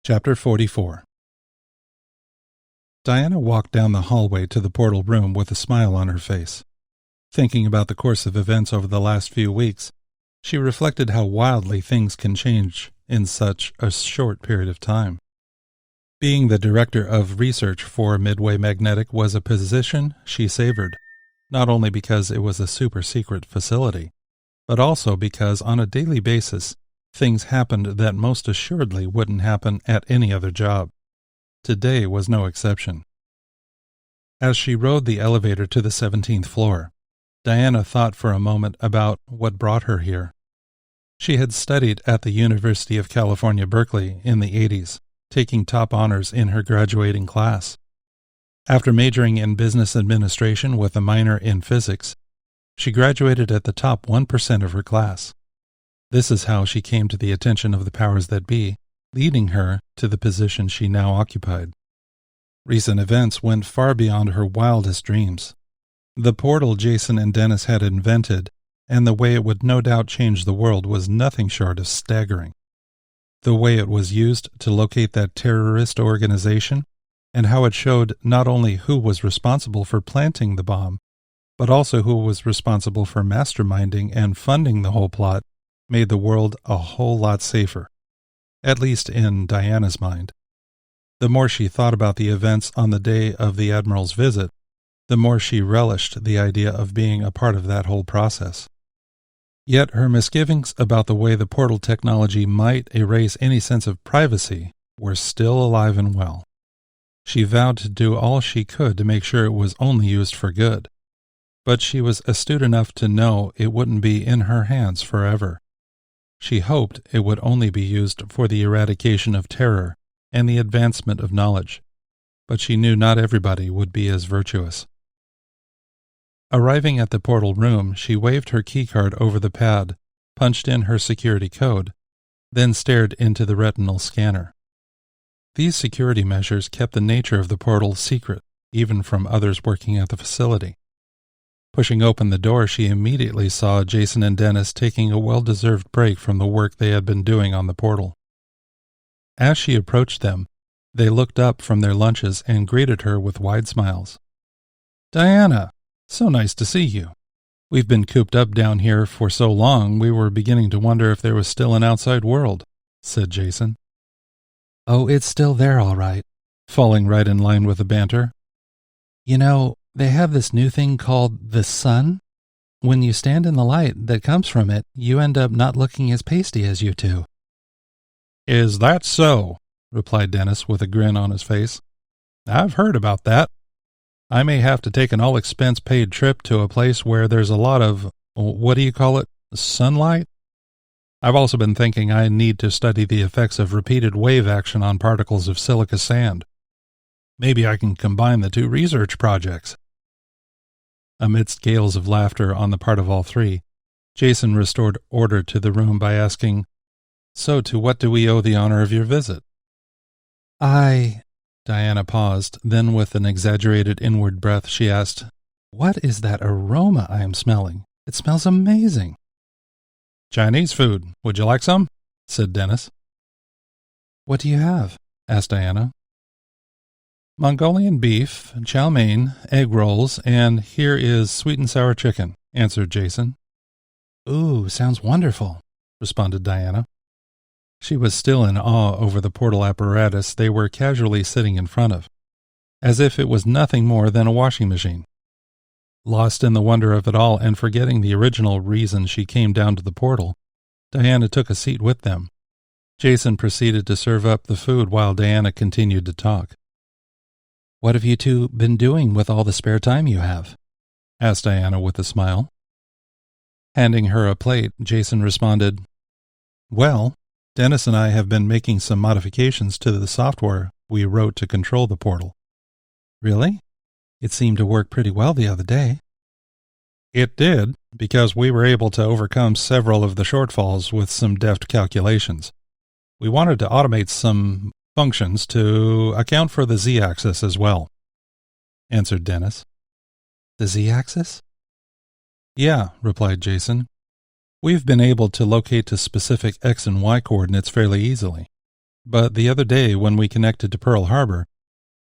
Chapter 44. Diana walked down the hallway to the portal room with a smile on her face. Thinking about the course of events over the last few weeks, she reflected how wildly things can change in such a short period of time. Being the director of research for Midway Magnetic was a position she savored, not only because it was a super-secret facility, but also because on a daily basis, things happened that most assuredly wouldn't happen at any other job. Today was no exception. As she rode the elevator to the 17th floor, Diana thought for a moment about what brought her here. She had studied at the University of California, Berkeley in the 80s, taking top honors in her graduating class. After majoring in business administration with a minor in physics, she graduated at the top 1% of her class. This is how she came to the attention of the powers that be, leading her to the position she now occupied. Recent events went far beyond her wildest dreams. The portal Jason and Dennis had invented, and the way it would no doubt change the world, was nothing short of staggering. The way it was used to locate that terrorist organization, and how it showed not only who was responsible for planting the bomb, but also who was responsible for masterminding and funding the whole plot, made the world a whole lot safer, at least in Diana's mind. The more she thought about the events on the day of the Admiral's visit, the more she relished the idea of being a part of that whole process. Yet her misgivings about the way the portal technology might erase any sense of privacy were still alive and well. She vowed to do all she could to make sure it was only used for good, but she was astute enough to know it wouldn't be in her hands forever. She hoped it would only be used for the eradication of terror and the advancement of knowledge, but she knew not everybody would be as virtuous. Arriving at the portal room, she waved her keycard over the pad, punched in her security code, then stared into the retinal scanner. These security measures kept the nature of the portal secret, even from others working at the facility. Pushing open the door, she immediately saw Jason and Dennis taking a well-deserved break from the work they had been doing on the portal. As she approached them, they looked up from their lunches and greeted her with wide smiles. "Diana, so nice to see you. We've been cooped up down here for so long we were beginning to wonder if there was still an outside world," said Jason. "Oh, it's still there all right," falling right in line with the banter. "You know, they have this new thing called the sun. When you stand in the light that comes from it, you end up not looking as pasty as you two." "Is that so?" replied Dennis with a grin on his face. "I've heard about that. I may have to take an all-expense-paid trip to a place where there's a lot of, sunlight? I've also been thinking I need to study the effects of repeated wave action on particles of silica sand. Maybe I can combine the two research projects." Amidst gales of laughter on the part of all three, Jason restored order to the room by asking, "So to what do we owe the honor of your visit?" Diana paused, then with an exaggerated inward breath she asked, "What is that aroma I am smelling? It smells amazing." "Chinese food. Would you like some?" said Dennis. "What do you have?" asked Diana. "Mongolian beef, chow mein, egg rolls, and here is sweet and sour chicken," answered Jason. "Ooh, sounds wonderful," responded Diana. She was still in awe over the portal apparatus they were casually sitting in front of, as if it was nothing more than a washing machine. Lost in the wonder of it all and forgetting the original reason she came down to the portal, Diana took a seat with them. Jason proceeded to serve up the food while Diana continued to talk. "What have you two been doing with all the spare time you have?" asked Diana with a smile. Handing her a plate, Jason responded, "Well, Dennis and I have been making some modifications to the software we wrote to control the portal." "Really? It seemed to work pretty well the other day." "It did, because we were able to overcome several of the shortfalls with some deft calculations. We wanted to automate some functions to account for the z-axis as well," answered Dennis. "The z-axis?" "Yeah," replied Jason. "We've been able to locate to specific X and Y coordinates fairly easily. But the other day when we connected to Pearl Harbor,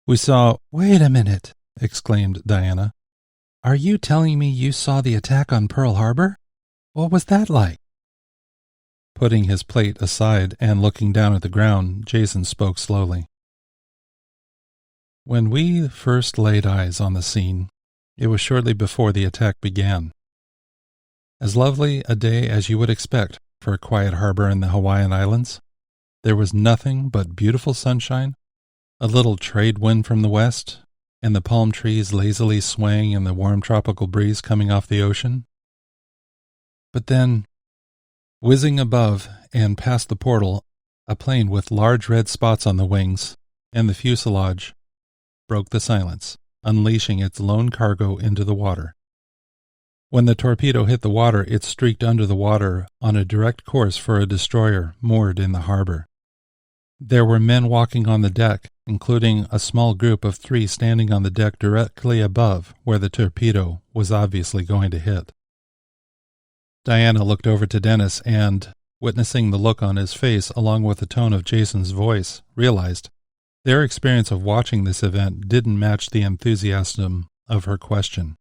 we saw—" "Wait a minute," exclaimed Diana. "Are you telling me you saw the attack on Pearl Harbor? What was that like?" Putting his plate aside and looking down at the ground, Jason spoke slowly. "When we first laid eyes on the scene, it was shortly before the attack began. As lovely a day as you would expect for a quiet harbor in the Hawaiian Islands. There was nothing but beautiful sunshine, a little trade wind from the west, and the palm trees lazily swaying in the warm tropical breeze coming off the ocean. But then, whizzing above and past the portal, a plane with large red spots on the wings and the fuselage broke the silence, unleashing its lone cargo into the water. When the torpedo hit the water, it streaked under the water on a direct course for a destroyer moored in the harbor. There were men walking on the deck, including a small group of 3 standing on the deck directly above where the torpedo was obviously going to hit. Diana looked over to Dennis and, witnessing the look on his face along with the tone of Jason's voice, realized their experience of watching this event didn't match the enthusiasm of her question.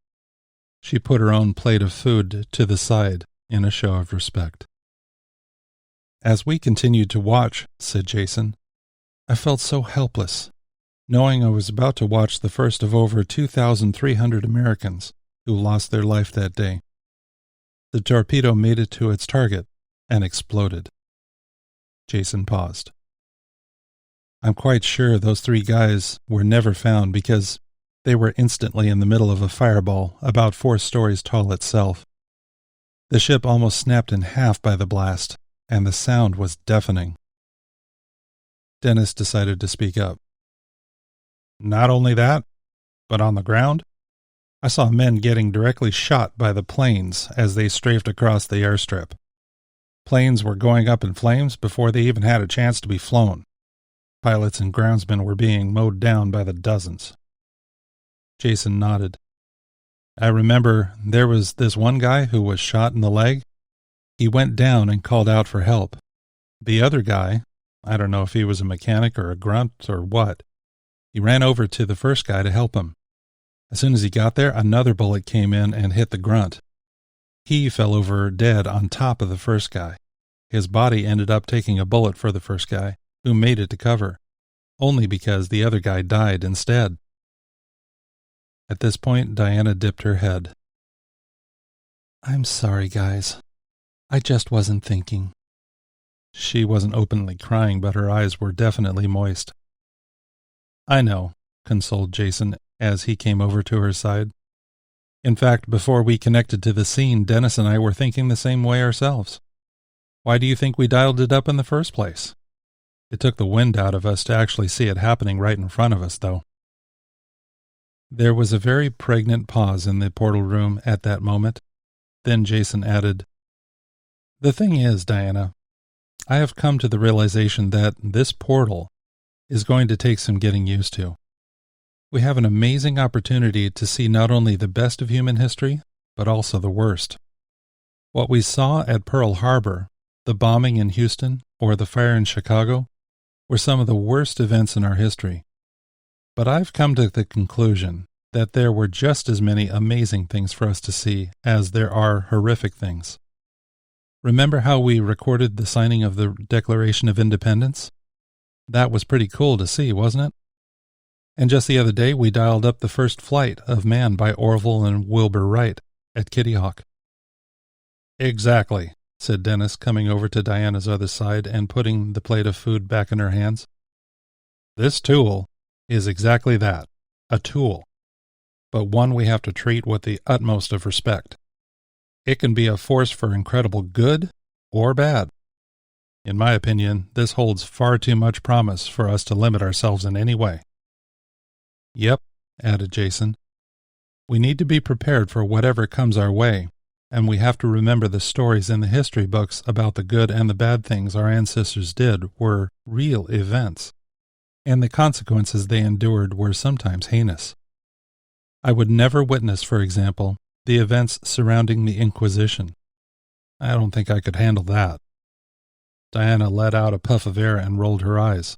She put her own plate of food to the side in a show of respect. "As we continued to watch," said Jason, "I felt so helpless, knowing I was about to watch the first of over 2,300 Americans who lost their life that day. The torpedo made it to its target and exploded." Jason paused. "I'm quite sure those 3 guys were never found because they were instantly in the middle of a fireball about 4 stories tall itself. The ship almost snapped in half by the blast, and the sound was deafening." Dennis decided to speak up. "Not only that, but on the ground, I saw men getting directly shot by the planes as they strafed across the airstrip. Planes were going up in flames before they even had a chance to be flown. Pilots and groundsmen were being mowed down by the dozens." Jason nodded. "I remember there was this one guy who was shot in the leg. He went down and called out for help. The other guy, I don't know if he was a mechanic or a grunt or what, he ran over to the first guy to help him. As soon as he got there, another bullet came in and hit the grunt. He fell over dead on top of the first guy. His body ended up taking a bullet for the first guy, who made it to cover, only because the other guy died instead." At this point, Diana dipped her head. "I'm sorry, guys. I just wasn't thinking." She wasn't openly crying, but her eyes were definitely moist. "I know," consoled Jason as he came over to her side. "In fact, before we connected to the scene, Dennis and I were thinking the same way ourselves. Why do you think we dialed it up in the first place? It took the wind out of us to actually see it happening right in front of us, though." There was a very pregnant pause in the portal room at that moment. Then Jason added, "The thing is, Diana, I have come to the realization that this portal is going to take some getting used to. We have an amazing opportunity to see not only the best of human history, but also the worst. What we saw at Pearl Harbor, the bombing in Houston, or the fire in Chicago, were some of the worst events in our history. But I've come to the conclusion that there were just as many amazing things for us to see as there are horrific things. Remember how we recorded the signing of the Declaration of Independence? That was pretty cool to see, wasn't it? And just the other day, we dialed up the first flight of man by Orville and Wilbur Wright at Kitty Hawk." "Exactly," said Dennis, coming over to Diana's other side and putting the plate of food back in her hands. "This tool is exactly that, a tool, but one we have to treat with the utmost of respect. It can be a force for incredible good or bad. In my opinion, this holds far too much promise for us to limit ourselves in any way." "Yep," added Jason. "We need to be prepared for whatever comes our way, and we have to remember the stories in the history books about the good and the bad things our ancestors did were real events, and the consequences they endured were sometimes heinous. I would never witness, for example, the events surrounding the Inquisition. I don't think I could handle that. Diana let out a puff of air and rolled her eyes.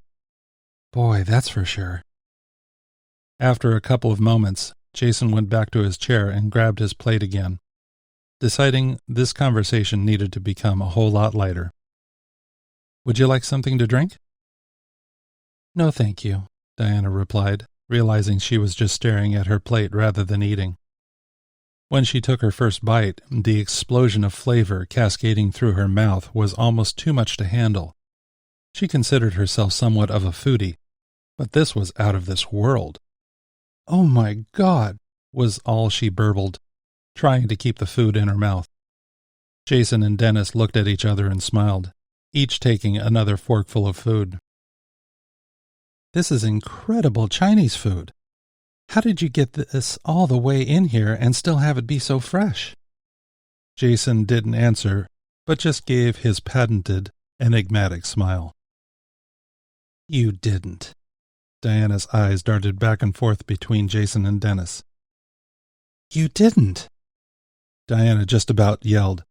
Boy, that's for sure. After a couple of moments, Jason went back to his chair and grabbed his plate again, deciding this conversation needed to become a whole lot lighter. Would you like something to drink? No, thank you, Diana replied, realizing she was just staring at her plate rather than eating. When she took her first bite, the explosion of flavor cascading through her mouth was almost too much to handle. She considered herself somewhat of a foodie, but this was out of this world. "Oh my God," was all she burbled, trying to keep the food in her mouth. Jason and Dennis looked at each other and smiled, each taking another forkful of food. "This is incredible Chinese food. How did you get this all the way in here and still have it be so fresh?" Jason didn't answer, but just gave his patented, enigmatic smile. "You didn't." Diana's eyes darted back and forth between Jason and Dennis. "You didn't." Diana just about yelled.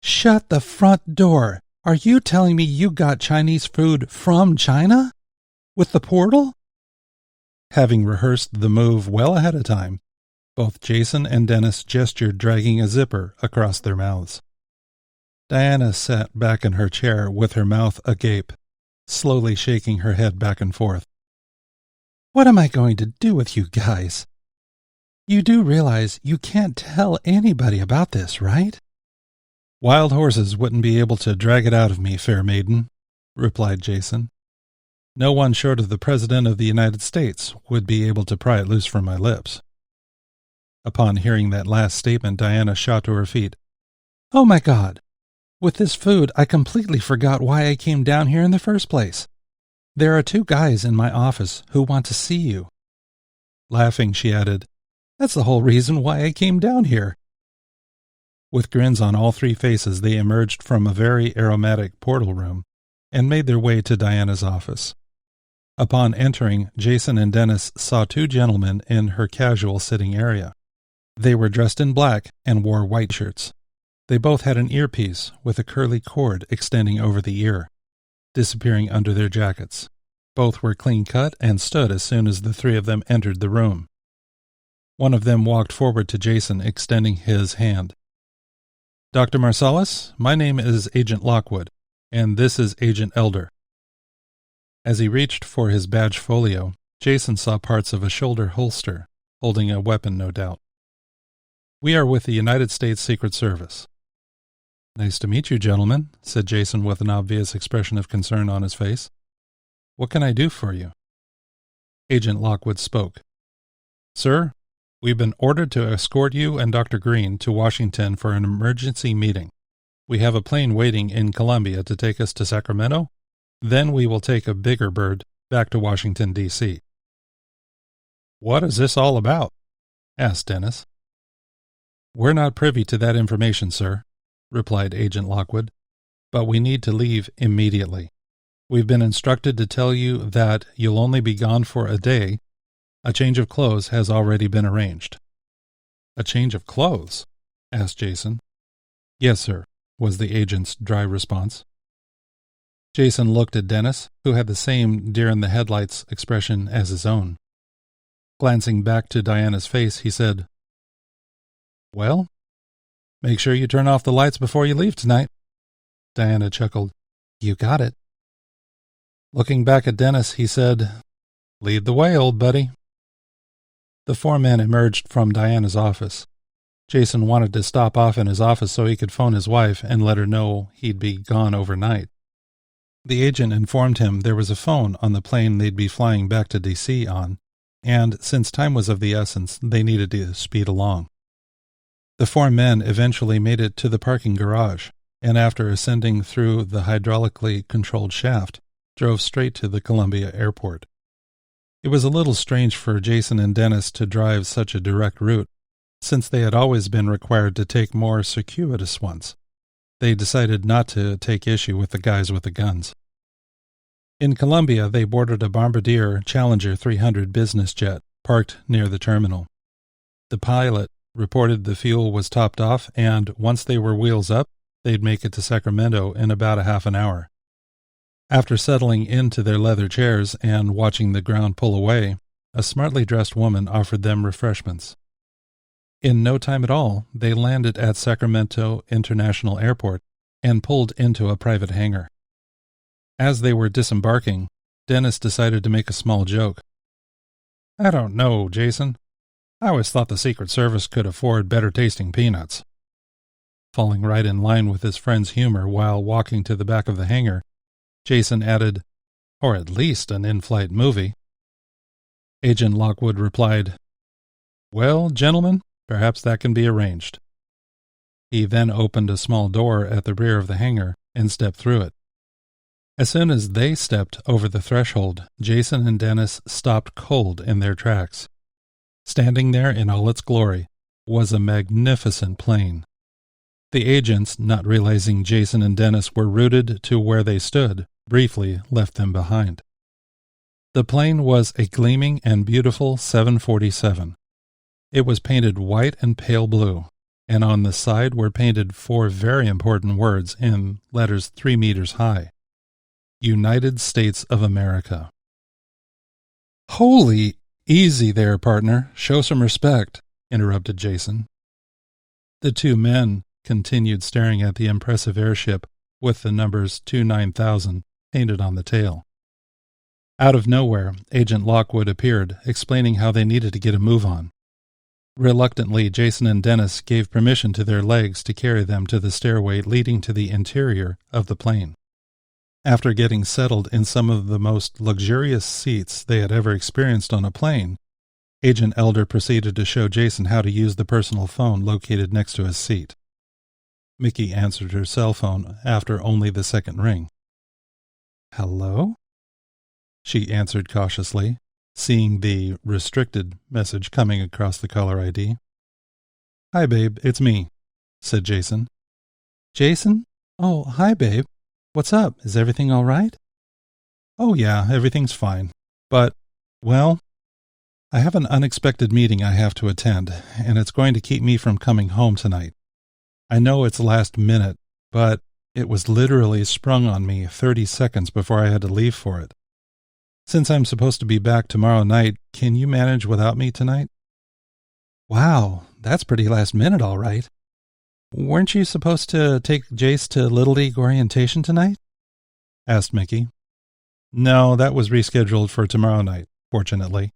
"Shut the front door. Are you telling me you got Chinese food from China? With the portal?" Having rehearsed the move well ahead of time, both Jason and Dennis gestured, dragging a zipper across their mouths. Diana sat back in her chair with her mouth agape, slowly shaking her head back and forth. "What am I going to do with you guys? You do realize you can't tell anybody about this, right?" "Wild horses wouldn't be able to drag it out of me, fair maiden," replied Jason. "No one short of the President of the United States would be able to pry it loose from my lips." Upon hearing that last statement, Diana shot to her feet. "Oh my God! With this food, I completely forgot why I came down here in the first place. There are 2 guys in my office who want to see you." Laughing, she added, "That's the whole reason why I came down here." With grins on all 3 faces, they emerged from a very aromatic portal room and made their way to Diana's office. Upon entering, Jason and Dennis saw 2 gentlemen in her casual sitting area. They were dressed in black and wore white shirts. They both had an earpiece with a curly cord extending over the ear, disappearing under their jackets. Both were clean-cut and stood as soon as the 3 of them entered the room. One of them walked forward to Jason, extending his hand. "Dr. Marsalis, my name is Agent Lockwood, and this is Agent Elder." As he reached for his badge folio, Jason saw parts of a shoulder holster, holding a weapon, no doubt. "We are with the United States Secret Service." "Nice to meet you, gentlemen," said Jason with an obvious expression of concern on his face. "What can I do for you?" Agent Lockwood spoke. "Sir, we've been ordered to escort you and Dr. Green to Washington for an emergency meeting. We have a plane waiting in Columbia to take us to Sacramento. Then we will take a bigger bird back to Washington, D.C. "What is this all about?" asked Dennis. "We're not privy to that information, sir," replied Agent Lockwood, "but we need to leave immediately. We've been instructed to tell you that you'll only be gone for a day. A change of clothes has already been arranged." "A change of clothes?" asked Jason. "Yes, sir," was the agent's dry response. Jason looked at Dennis, who had the same deer-in-the-headlights expression as his own. Glancing back to Diana's face, he said, "Well, make sure you turn off the lights before you leave tonight." Diana chuckled. "You got it." Looking back at Dennis, he said, "Lead the way, old buddy." The 4 men emerged from Diana's office. Jason wanted to stop off in his office so he could phone his wife and let her know he'd be gone overnight. The agent informed him there was a phone on the plane they'd be flying back to D.C. on, and since time was of the essence, they needed to speed along. The 4 men eventually made it to the parking garage, and after ascending through the hydraulically controlled shaft, drove straight to the Columbia airport. It was a little strange for Jason and Dennis to drive such a direct route, since they had always been required to take more circuitous ones. They decided not to take issue with the guys with the guns. In Columbia, they boarded a Bombardier Challenger 300 business jet parked near the terminal. The pilot reported the fuel was topped off, and once they were wheels up, they'd make it to Sacramento in about a half an hour. After settling into their leather chairs and watching the ground pull away, a smartly dressed woman offered them refreshments. In no time at all, they landed at Sacramento International Airport and pulled into a private hangar. As they were disembarking, Dennis decided to make a small joke. "I don't know, Jason. I always thought the Secret Service could afford better-tasting peanuts." Falling right in line with his friend's humor while walking to the back of the hangar, Jason added, "Or at least an in-flight movie." Agent Lockwood replied, "Well, gentlemen, perhaps that can be arranged." He then opened a small door at the rear of the hangar and stepped through it. As soon as they stepped over the threshold, Jason and Dennis stopped cold in their tracks. Standing there in all its glory was a magnificent plane. The agents, not realizing Jason and Dennis were rooted to where they stood, briefly left them behind. The plane was a gleaming and beautiful 747. It was painted white and pale blue, and on the side were painted 4 very important words in letters 3 meters high. United States of America. "Holy, easy there, partner. Show some respect," interrupted Jason. The two men continued staring at the impressive airship with the numbers 29000 painted on the tail. Out of nowhere, Agent Lockwood appeared, explaining how they needed to get a move on. Reluctantly, Jason and Dennis gave permission to their legs to carry them to the stairway leading to the interior of the plane. After getting settled in some of the most luxurious seats they had ever experienced on a plane, Agent Elder proceeded to show Jason how to use the personal phone located next to his seat. Mickey answered her cell phone after only the second ring. "Hello?" she answered cautiously, seeing the restricted message coming across the caller ID. "Hi, babe, it's me," said Jason. "Jason? Oh, hi, babe. What's up? Is everything all right?" "Oh, yeah, everything's fine. But, well, I have an unexpected meeting I have to attend, and it's going to keep me from coming home tonight. I know it's last minute, but it was literally sprung on me 30 seconds before I had to leave for it. Since I'm supposed to be back tomorrow night, can you manage without me tonight?" "Wow, that's pretty last minute, all right. Weren't you supposed to take Jace to Little League orientation tonight?" asked Mickey. "No, that was rescheduled for tomorrow night, fortunately,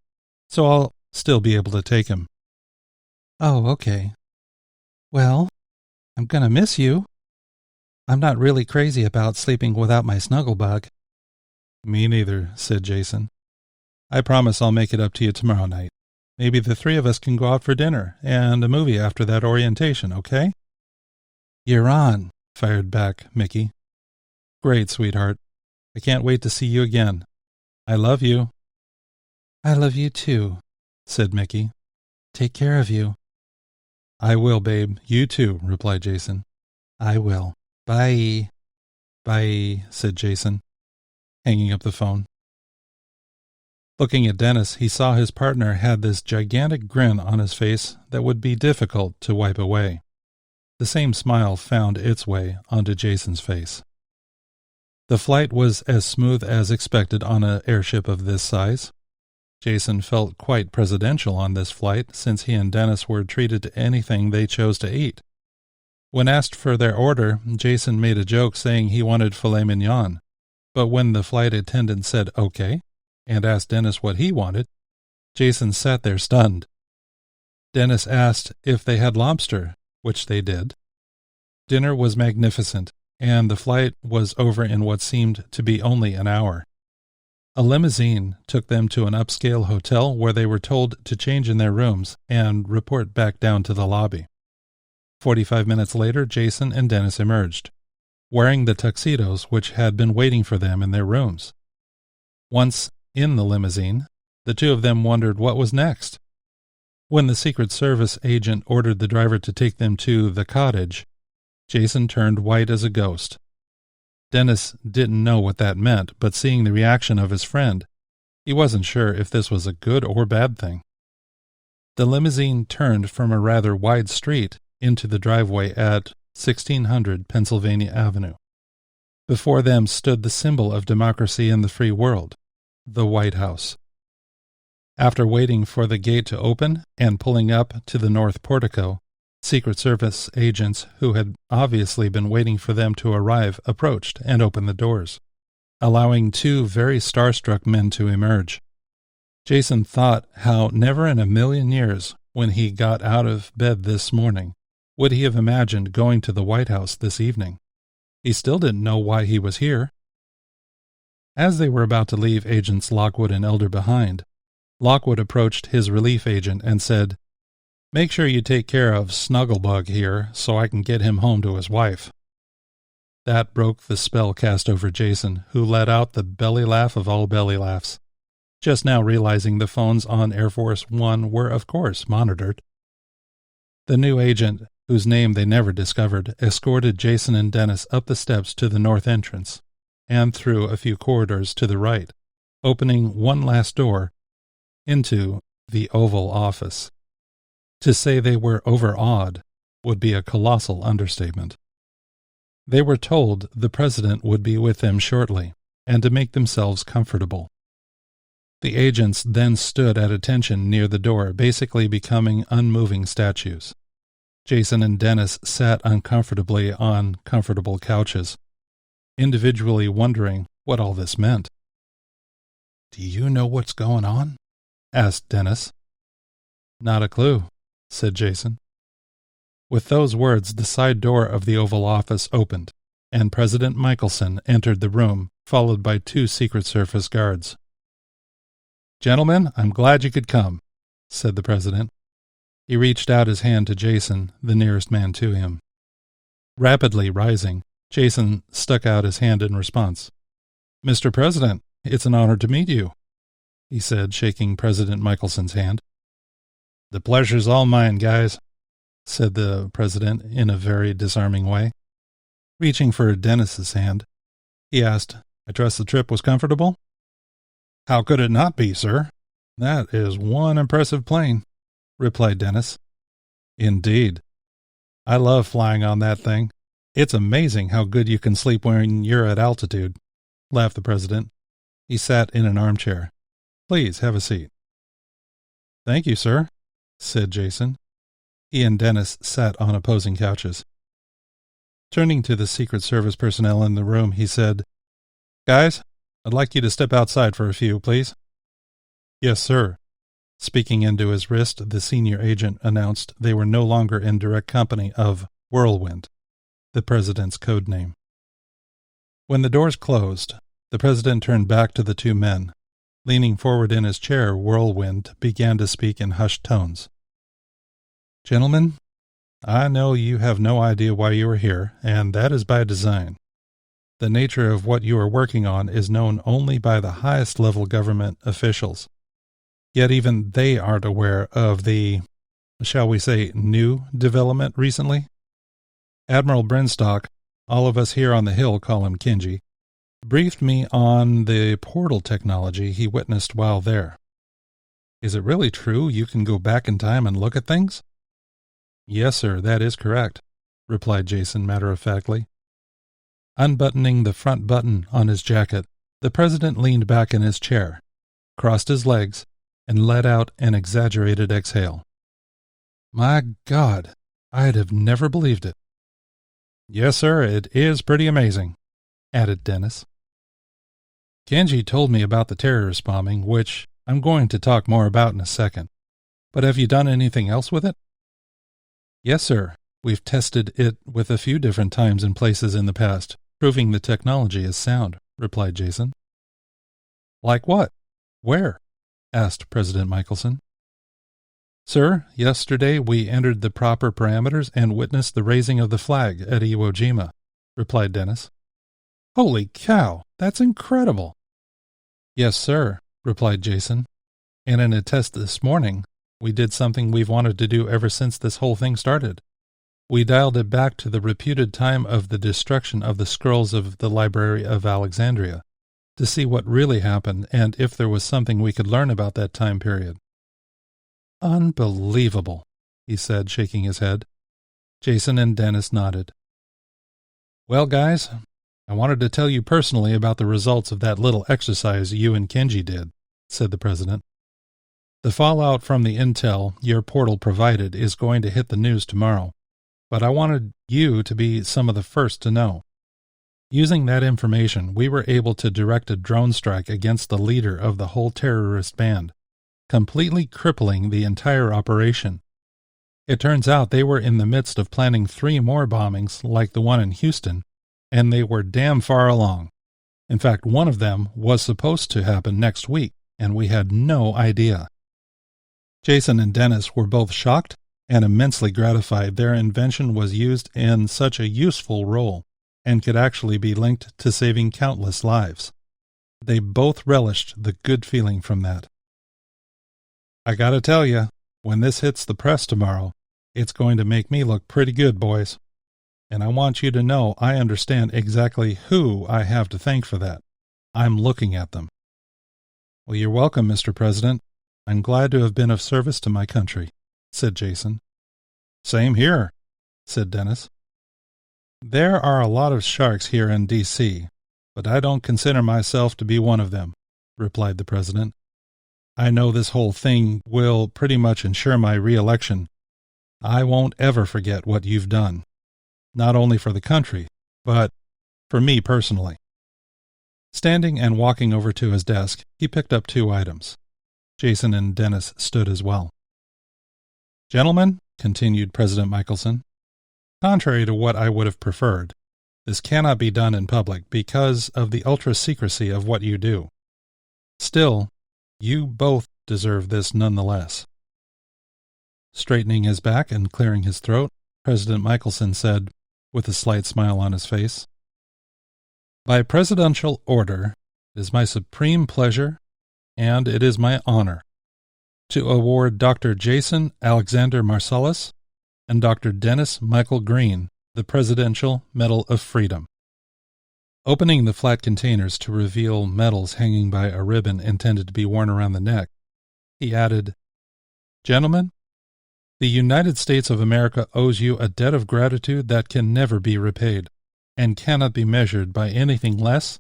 so I'll still be able to take him." "Oh, okay. Well, I'm gonna miss you. I'm not really crazy about sleeping without my snuggle bug." "Me neither," said Jason. "I promise I'll make it up to you tomorrow night. Maybe the 3 of us can go out for dinner and a movie after that orientation, okay?" "You're on," fired back Mickey. "Great, sweetheart. I can't wait to see you again. I love you." "I love you too," said Mickey. "Take care of you." "I will, babe. You too," replied Jason. "I will. Bye." "Bye," said Jason, hanging up the phone. Looking at Dennis, he saw his partner had this gigantic grin on his face that would be difficult to wipe away. The same smile found its way onto Jason's face. The flight was as smooth as expected on an airship of this size. Jason felt quite presidential on this flight since he and Dennis were treated to anything they chose to eat. When asked for their order, Jason made a joke saying he wanted filet mignon, but when the flight attendant said okay and asked Dennis what he wanted, Jason sat there stunned. Dennis asked if they had lobster, which they did. Dinner was magnificent, and the flight was over in what seemed to be only an hour. A limousine took them to an upscale hotel where they were told to change in their rooms and report back down to the lobby. 45 minutes later, Jason and Dennis emerged, wearing the tuxedos which had been waiting for them in their rooms. Once in the limousine, the two of them wondered what was next. When the Secret Service agent ordered the driver to take them to the cottage, Jason turned white as a ghost. Dennis didn't know what that meant, but seeing the reaction of his friend, he wasn't sure if this was a good or bad thing. The limousine turned from a rather wide street into the driveway at 1600 Pennsylvania Avenue. Before them stood the symbol of democracy in the free world, the White House. After waiting for the gate to open and pulling up to the north portico, Secret Service agents who had obviously been waiting for them to arrive approached and opened the doors, allowing two very starstruck men to emerge. Jason thought how never in a million years, when he got out of bed this morning, would he have imagined going to the White House this evening. He still didn't know why he was here. As they were about to leave Agents Lockwood and Elder behind, Lockwood approached his relief agent and said, "Make sure you take care of Snugglebug here so I can get him home to his wife." That broke the spell cast over Jason, who let out the belly laugh of all belly laughs, just now realizing the phones on Air Force One were, of course, monitored. The new agent, whose name they never discovered, escorted Jason and Dennis up the steps to the north entrance and through a few corridors to the right, opening one last door into the Oval Office. To say they were overawed would be a colossal understatement. They were told the president would be with them shortly, and to make themselves comfortable. The agents then stood at attention near the door, basically becoming unmoving statues. Jason and Dennis sat uncomfortably on comfortable couches, individually wondering what all this meant. "Do you know what's going on?" asked Dennis. "Not a clue," said Jason. With those words, the side door of the Oval Office opened, and President Michelson entered the room, followed by two Secret Service guards. "Gentlemen, I'm glad you could come," said the president. He reached out his hand to Jason, the nearest man to him. Rapidly rising, Jason stuck out his hand in response. "Mr. President, it's an honor to meet you," he said, shaking President Michelson's hand. "The pleasure's all mine, guys," said the president in a very disarming way. Reaching for Dennis's hand, he asked, "I trust the trip was comfortable?" "How could it not be, sir? That is one impressive plane," replied Dennis. "Indeed. I love flying on that thing. It's amazing how good you can sleep when you're at altitude," laughed the president. He sat in an armchair. "Please have a seat." "Thank you, sir," said Jason. He and Dennis sat on opposing couches. Turning to the Secret Service personnel in the room, he said, "Guys, I'd like you to step outside for a few, please." "Yes, sir." Speaking into his wrist, the senior agent announced they were no longer in direct company of Whirlwind, the president's code name. When the doors closed, the president turned back to the two men. Leaning forward in his chair, Whirlwind began to speak in hushed tones. "Gentlemen, I know you have no idea why you are here, and that is by design. The nature of what you are working on is known only by the highest level government officials. Yet even they aren't aware of the, shall we say, new development recently. Admiral Brenstock, all of us here on the Hill call him Kenji, briefed me on the portal technology he witnessed while there. Is it really true you can go back in time and look at things?" "Yes, sir, that is correct," replied Jason matter-of-factly. Unbuttoning the front button on his jacket, the president leaned back in his chair, crossed his legs, and let out an exaggerated exhale. "My God, I'd have never believed it." "Yes, sir, it is pretty amazing," added Dennis. "Kenji told me about the terrorist bombing, which I'm going to talk more about in a second. But have you done anything else with it?" "Yes, sir. We've tested it with a few different times and places in the past, proving the technology is sound," replied Jason. "Like what? Where?" asked President Michelson. "Sir, yesterday we entered the proper parameters and witnessed the raising of the flag at Iwo Jima," replied Dennis. "Holy cow, that's incredible!" "Yes, sir," replied Jason. "And in a test this morning, we did something we've wanted to do ever since this whole thing started. We dialed it back to the reputed time of the destruction of the scrolls of the Library of Alexandria, to see what really happened and if there was something we could learn about that time period." "Unbelievable," he said, shaking his head. Jason and Dennis nodded, Well, guys, I wanted to tell you personally about the results of that little exercise you and Kenji did, said the president. The fallout from the intel your portal provided is going to hit the news tomorrow, but I wanted you to be some of the first to know. Using that information, we were able to direct a drone strike against the leader of the whole terrorist band, completely crippling the entire operation. It turns out they were in the midst of planning 3 more bombings like the one in Houston, and they were damn far along. In fact, one of them was supposed to happen next week, and we had no idea. Jason and Dennis were both shocked and immensely gratified their invention was used in such a useful role and could actually be linked to saving countless lives. They both relished the good feeling from that. I gotta tell you, when this hits the press tomorrow, it's going to make me look pretty good, boys. And I want you to know I understand exactly who I have to thank for that. I'm looking at them. Well, you're welcome, Mr. President. I'm glad to have been of service to my country, said Jason. Same here, said Dennis. There are a lot of sharks here in D.C., but I don't consider myself to be one of them, replied the president. I know this whole thing will pretty much ensure my re-election. I won't ever forget what you've done, not only for the country, but for me personally. Standing and walking over to his desk, he picked up 2 items. Jason and Dennis stood as well. Gentlemen, continued President Michelson, contrary to what I would have preferred, this cannot be done in public because of the ultra-secrecy of what you do. Still, you both deserve this nonetheless. Straightening his back and clearing his throat, President Michelson said, with a slight smile on his face, By presidential order, it is my supreme pleasure, and it is my honor, to award Dr. Jason Alexander Marsalis and Dr. Dennis Michael Green the Presidential Medal of Freedom. Opening the flat containers to reveal medals hanging by a ribbon intended to be worn around the neck, he added, Gentlemen, the United States of America owes you a debt of gratitude that can never be repaid, and cannot be measured by anything less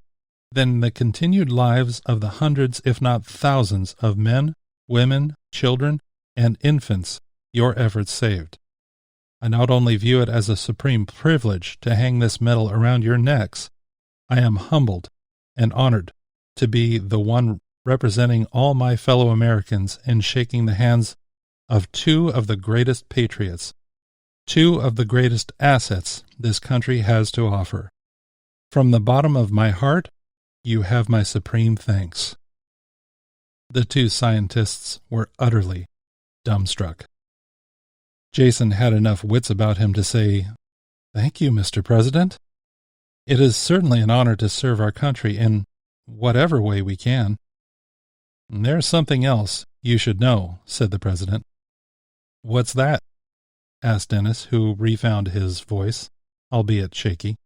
than the continued lives of the hundreds, if not thousands, of men, women, children, and infants your efforts saved. I not only view it as a supreme privilege to hang this medal around your necks, I am humbled and honored to be the one representing all my fellow Americans in shaking the hands of 2 of the greatest patriots, 2 of the greatest assets this country has to offer. From the bottom of my heart, you have my supreme thanks. The 2 scientists were utterly dumbstruck. Jason had enough wits about him to say, Thank you, Mr. President. It is certainly an honor to serve our country in whatever way we can. There's something else you should know, said the president. What's that? Asked Dennis, who refound his voice, albeit shaky.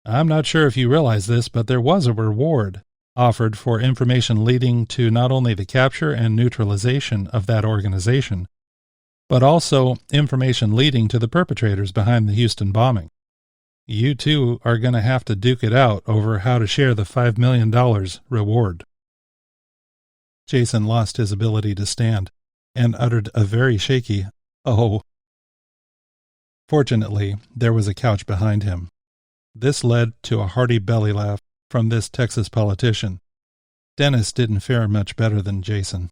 I'm not sure if you realize this, but there was a reward offered for information leading to not only the capture and neutralization of that organization, but also information leading to the perpetrators behind the Houston bombing. You 2 are going to have to duke it out over how to share the $5 million reward. Jason lost his ability to stand and uttered a very shaky, "Oh." Fortunately, there was a couch behind him. This led to a hearty belly laugh from this Texas politician. Dennis didn't fare much better than Jason.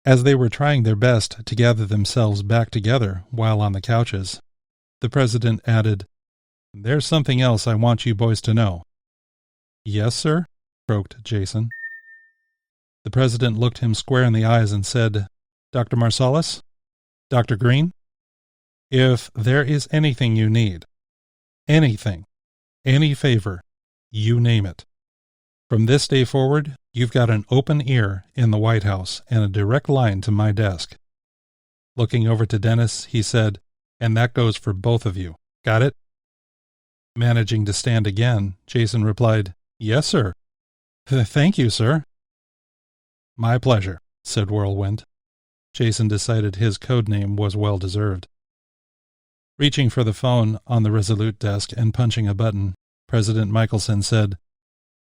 As they were trying their best to gather themselves back together while on the couches, the president added, There's something else I want you boys to know. Yes, sir, croaked Jason. The president looked him square in the eyes and said, Dr. Marsalis, Dr. Green, if there is anything you need, anything, any favor, you name it. From this day forward, you've got an open ear in the White House and a direct line to my desk. Looking over to Dennis, he said, And that goes for both of you. Got it? Managing to stand again, Jason replied, Yes, sir. Thank you, sir. My pleasure, said Whirlwind. Jason decided his code name was well-deserved. Reaching for the phone on the Resolute desk and punching a button, President Michelson said,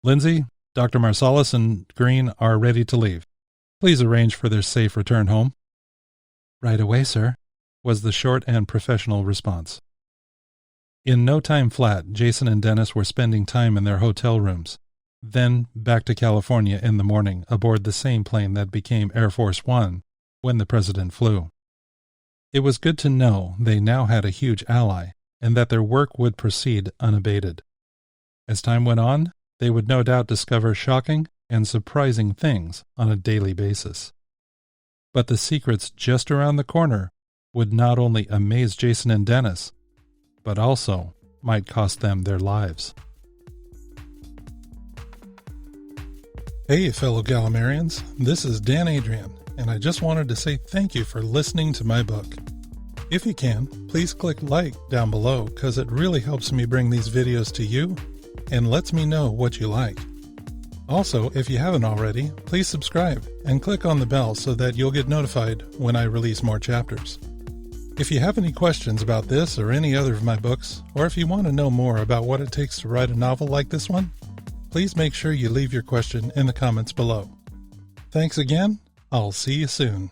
"Lindsay, Dr. Marsalis and Green are ready to leave. Please arrange for their safe return home." "Right away, sir," was the short and professional response. In no time flat, Jason and Dennis were spending time in their hotel rooms, then back to California in the morning aboard the same plane that became Air Force One when the president flew. It was good to know they now had a huge ally and that their work would proceed unabated. As time went on, they would no doubt discover shocking and surprising things on a daily basis. But the secrets just around the corner would not only amaze Jason and Dennis, but also might cost them their lives. Hey, fellow Galimarians, this is Dan Adrian, and I just wanted to say thank you for listening to my book. If you can, please click like down below because it really helps me bring these videos to you and lets me know what you like. Also, if you haven't already, please subscribe and click on the bell so that you'll get notified when I release more chapters. If you have any questions about this or any other of my books, or if you want to know more about what it takes to write a novel like this one, please make sure you leave your question in the comments below. Thanks again. I'll see you soon.